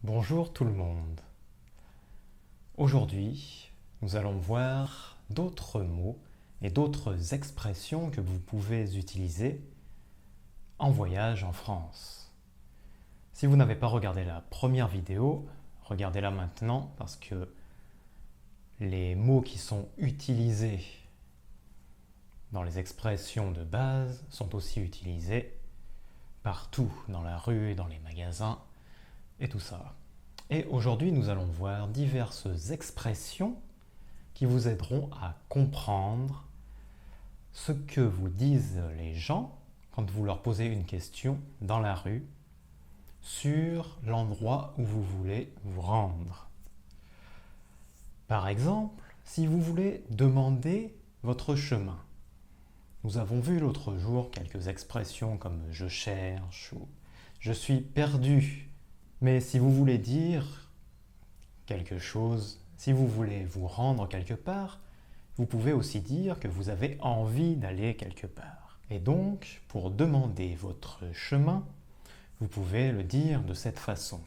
Bonjour tout le monde. Aujourd'hui, nous allons voir d'autres mots et d'autres expressions que vous pouvez utiliser en voyage en France. Si vous n'avez pas regardé la première vidéo, regardez-la maintenant parce que les mots qui sont utilisés dans les expressions de base sont aussi utilisés partout dans la rue et dans les magasins et tout ça. Et aujourd'hui, nous allons voir diverses expressions qui vous aideront à comprendre ce que vous disent les gens quand vous leur posez une question dans la rue sur l'endroit où vous voulez vous rendre. Par exemple, si vous voulez demander votre chemin. Nous avons vu l'autre jour quelques expressions comme « je cherche » ou « je suis perdu ». Mais si vous voulez dire quelque chose, si vous voulez vous rendre quelque part, vous pouvez aussi dire que vous avez envie d'aller quelque part. Et donc, pour demander votre chemin, vous pouvez le dire de cette façon.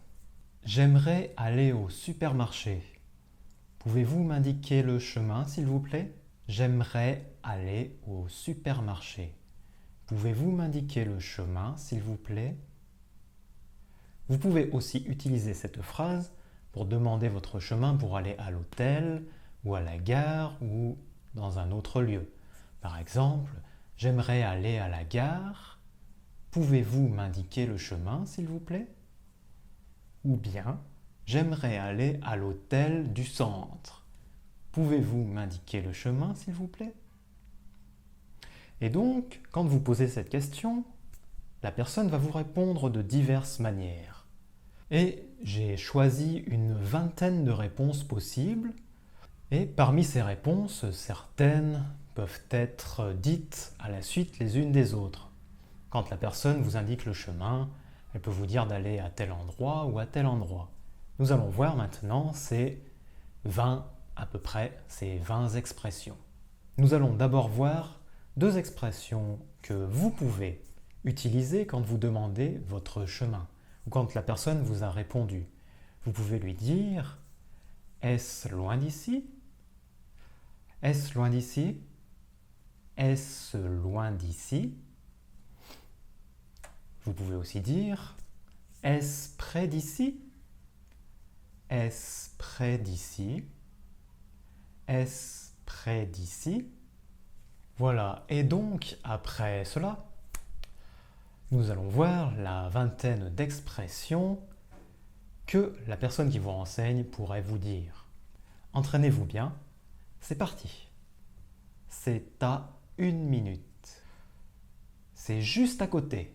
J'aimerais aller au supermarché. Pouvez-vous m'indiquer le chemin, s'il vous plaît? J'aimerais aller au supermarché. Pouvez-vous m'indiquer le chemin, s'il vous plaît? Vous pouvez aussi utiliser cette phrase pour demander votre chemin pour aller à l'hôtel ou à la gare ou dans un autre lieu. Par exemple, j'aimerais aller à la gare. Pouvez-vous m'indiquer le chemin, s'il vous plaît? Ou bien, j'aimerais aller à l'hôtel du centre. Pouvez-vous m'indiquer le chemin, s'il vous plaît? Et donc, quand vous posez cette question, la personne va vous répondre de diverses manières. Et j'ai choisi une vingtaine de réponses possibles. Et parmi ces réponses, certaines peuvent être dites à la suite les unes des autres. Quand la personne vous indique le chemin, elle peut vous dire d'aller à tel endroit ou à tel endroit. Nous allons voir maintenant ces 20 à peu près, ces 20 expressions. Nous allons d'abord voir deux expressions que vous pouvez utiliser quand vous demandez votre chemin ou quand la personne vous a répondu. Vous pouvez lui dire « Est-ce loin d'ici » ? Est-ce loin d'ici? Est-ce loin d'ici? Vous pouvez aussi dire « Est-ce près d'ici? Est-ce près d'ici? Est-ce près d'ici? » Voilà, et donc après cela, nous allons voir la vingtaine d'expressions que la personne qui vous renseigne pourrait vous dire. Entraînez-vous bien, c'est parti. C'est à 1 minute. C'est juste à côté.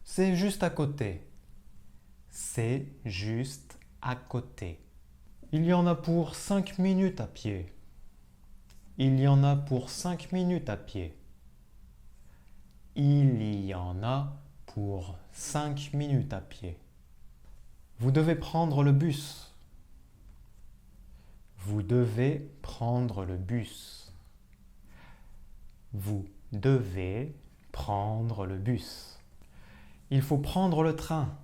C'est juste à côté. C'est juste à côté. Il y en a pour 5 minutes à pied. Il y en a pour 5 minutes à pied. Il y en a pour 5 minutes à pied. Vous devez prendre le bus. Vous devez prendre le bus. Vous devez prendre le bus. Il faut prendre le train.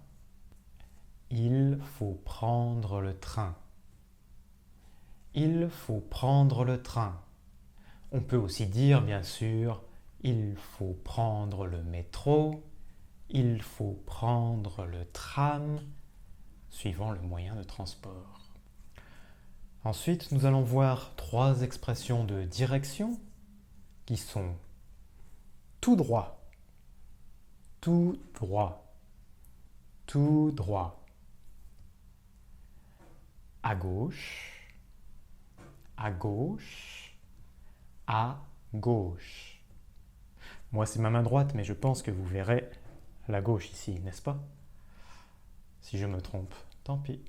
Il faut prendre le train. Il faut prendre le train. On peut aussi dire, bien sûr, il faut prendre le métro, il faut prendre le tram, suivant le moyen de transport. Ensuite, nous allons voir 3 expressions de direction qui sont tout droit, tout droit, tout droit, à gauche, à gauche, à gauche. Moi, c'est ma main droite, mais je pense que vous verrez la gauche ici, n'est-ce pas? Si je me trompe, tant pis.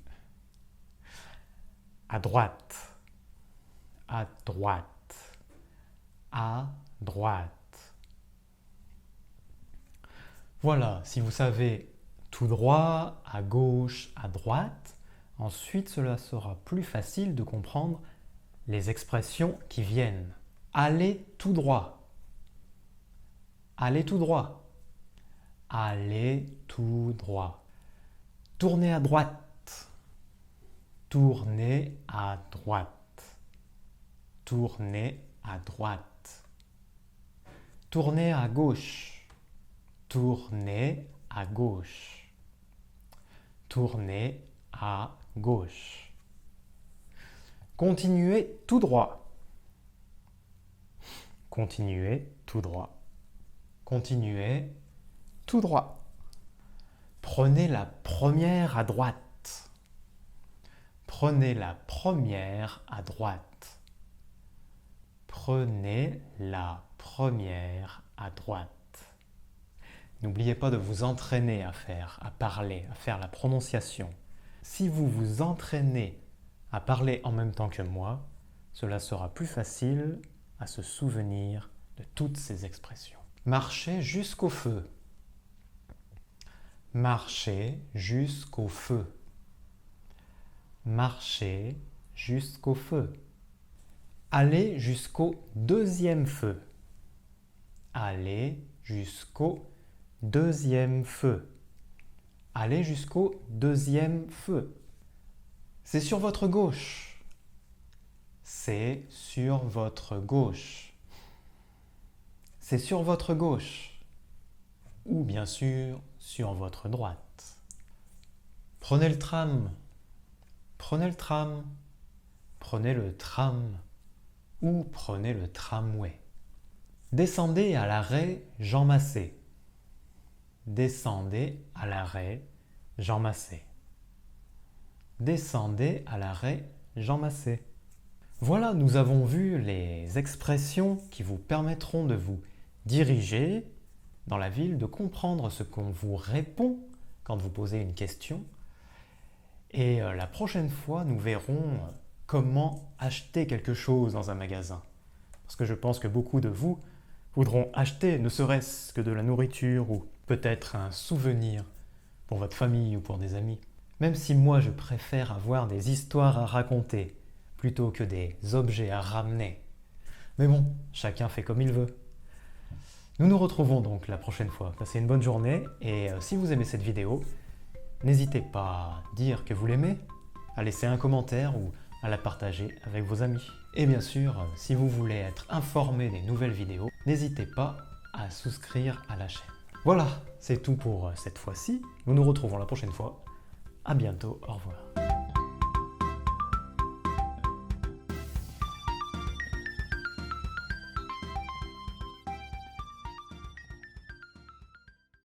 À droite, à droite, à droite. Voilà, si vous savez tout droit, à gauche, à droite, ensuite cela sera plus facile de comprendre les expressions qui viennent. Allez tout droit. Allez tout droit. Allez tout droit. Tournez à droite. Tournez à droite. Tournez à droite. Tournez à gauche. Tournez à gauche. Tournez à gauche. Continuez tout droit. Continuez tout droit. Continuez tout droit. Prenez la première à droite. Prenez la première à droite. Prenez la première à droite. N'oubliez pas de vous entraîner à parler, à faire la prononciation. Si vous vous entraînez à parler en même temps que moi, cela sera plus facile à se souvenir de toutes ces expressions. Marchez jusqu'au feu. Marchez jusqu'au feu. Marchez jusqu'au feu. Allez jusqu'au deuxième feu. Allez jusqu'au deuxième feu. Allez jusqu'au deuxième feu. C'est sur votre gauche. C'est sur votre gauche. C'est sur votre gauche. Ou bien sûr, sur votre droite. Prenez le tram. Prenez le tram. Prenez le tram. Ou prenez le tramway. Descendez à l'arrêt Jean Massé. Descendez à l'arrêt Jean Massé. Descendez à l'arrêt Jean Massé. Voilà, nous avons vu les expressions qui vous permettront de vous diriger dans la ville, de comprendre ce qu'on vous répond quand vous posez une question. Et la prochaine fois, nous verrons comment acheter quelque chose dans un magasin. Parce que je pense que beaucoup de vous voudront acheter ne serait-ce que de la nourriture ou peut-être un souvenir pour votre famille ou pour des amis. Même si moi je préfère avoir des histoires à raconter plutôt que des objets à ramener. Mais bon, chacun fait comme il veut. Nous nous retrouvons donc la prochaine fois. Passez une bonne journée et si vous aimez cette vidéo, n'hésitez pas à dire que vous l'aimez, à laisser un commentaire ou à la partager avec vos amis. Et bien sûr, si vous voulez être informé des nouvelles vidéos, n'hésitez pas à souscrire à la chaîne. Voilà, c'est tout pour cette fois-ci. Nous nous retrouvons la prochaine fois. À bientôt, au revoir.